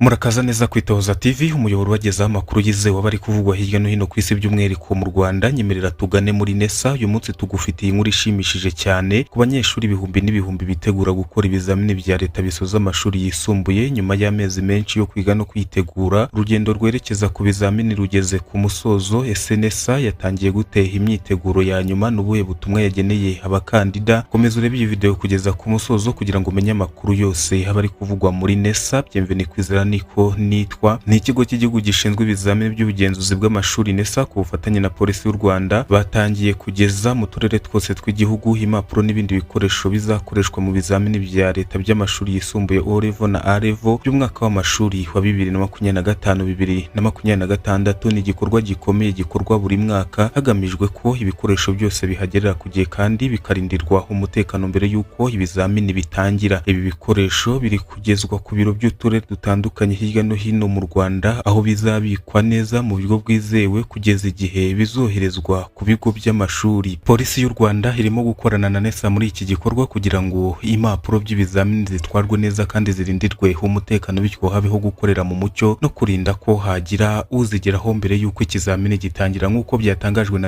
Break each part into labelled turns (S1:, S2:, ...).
S1: Murakaza neza kwitoza TV, umuyoboro wagezaho amakuru yizewe bari kuvugwa hirya no hino ku isi by'umwihariko mu Rwanda. Nyemerera tugane muri NESA. Uyu munsi tugufitiye inkuru ishimishije cyane ku banyeshuri ibihumbi n'ibihumbi bitegura gukora ibizamini bya leta bisoza amashuri yisumbuye nyuma y'amezi menshi yo kwiga no kwitegura. Urugendo rwerekeza ku bizamini rugeze ku musozo. Ese NESA yatangiye guteha imyiteguro ya nyuma? N'ubuhe butumwa yageneye abakandida? Komeza urebe iyi video kugeza ku musozo kugira ngo umenye amakuru yose abari kuvugwa muri NESA. Bienvenue kwizera niko nitwa. Ni ikigo cy'igihugu gishinzwe ibizamini by'ubugenzuzi bw'amashuri NESA ku bufatanye na polisi y'u Rwanda batangiye kugeza mu turere twose tw'igihugu impapuro n'ibindi bikoresho bizakoreshwa mu bizamini bya leta by'amashuri yisumbuye O level na A level by'umwaka w'amashuri wa 2025-2026. Ni igikorwa gikomeye gikorwa buri mwaka hagamijwe ko ibikoresho byose bihagerera ku gihe kandi bikarindirwa umutekano mbere y'uko ibizamini bitangira. Ibi bikoresho biri kugezwa ku biro by'uturere dutandukanye hirya no hino mu Rwanda, aho bizabikwa neza mu buryo bwizewe kugeza igihe bizoherezwa ku bigo by'amashuri. Polisi y'u Rwanda irimo gukorana na NESA muri iki gikorwa kugira ngo impapuro by'ibizamini zitwarwe neza kandi zirindirwe umutekano, bityo habeho gukorera mu mucyo no kurinda ko hagira uzigeraho mbere y'uko ikizamini gitangira. Nk'uko byatangajwe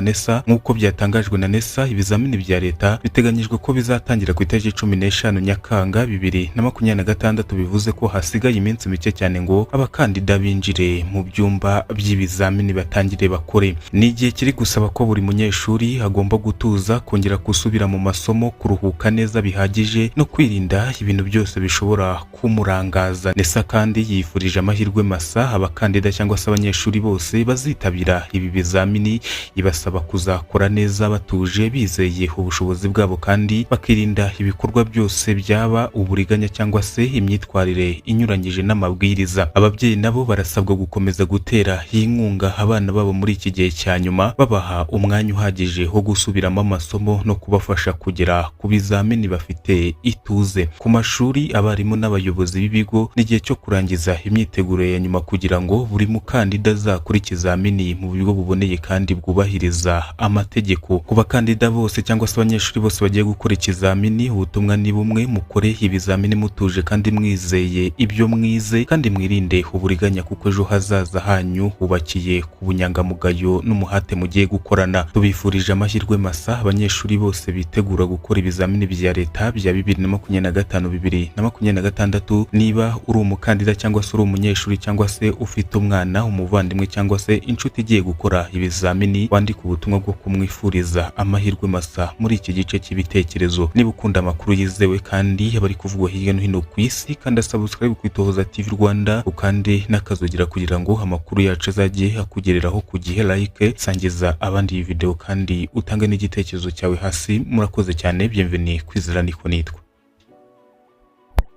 S1: na NESA, ibizamini bya leta biteganyijwe ko bizatangira ku itariki 15 Nyakanga 2026, bivuze ko hasigaye iminsi mike cyane ngo abakandida binjire mu byumba by'ibizamini batangire bakore. Ni igihe kiri gusaba ko buri munyeshuri agomba gutuza, kongera gusubira mu masomo, kuruhuka neza bihagije no kwirinda ibintu byose bishobora kumurangaza. NESA kandi yifurije amahirwe masa abakandida cyangwa se abanyeshuri bose bazitabira ibi bizamini, ibasaba kuzakora neza batuje, bizeye ubushobozi bwabo kandi bakirinda ibikorwa byose byaba uburiganya cyangwa se imyitwarire inyuranyije n'amabwiriza. Ababyeyi nabo barasabwa gukomeza gutera inkunga abana babo muri iki gihe cya nyuma, babaha umwanya uhagije wo gusubiramo amasomo no kubafasha kugera ku bizamini bafite ituze. Ku mashuri, abarimu n'abayobozi b'ibigo, ni igihe cyo kurangiza imyiteguro ya nyuma kugira ngo buri mukandida azakore ikizamini mu buryo buboneye kandi bwubahiriza amategeko. Ku bakandida bose cyangwa se abanyeshuri bose bagiye gukora ikizamini, ubutumwa ni bumwe: mukore ibizamini mutuje kandi mwizeye ibyo mwize, kandi mwirinde uburiganya kuko ejo hazaza hanyu hubakiye ku bunyangamugayo n'umuhate mugiye gukorana. Tubifurije amahirwe masa abanyeshuri bose bitegura gukora ibizamini bya leta bya 2025-2026. Niba uri umukandida cyangwa se uri umunyeshuri cyangwa se ufite umwana, umuvandimwe cyangwa se inshuti igiye gukora ibizamini, wandika ubutumwa bwo kumwifuriza amahirwe masa muri iki gice cy'ibitekerezo. Niba ukunda amakuru yizewe kandi abari kuvugwa hirya no hino ku isi, kandi subscribe ku Itohoza TV Rwanda, ukande n'akazogira kugira ngo amakuru yacu azajye akugereraho ku gihe. Like, sangiza abandi iyi video kandi utange n'igitekerezo cyawe hasi. Murakoze cyane. Bienvenue kwizera niko nitwa.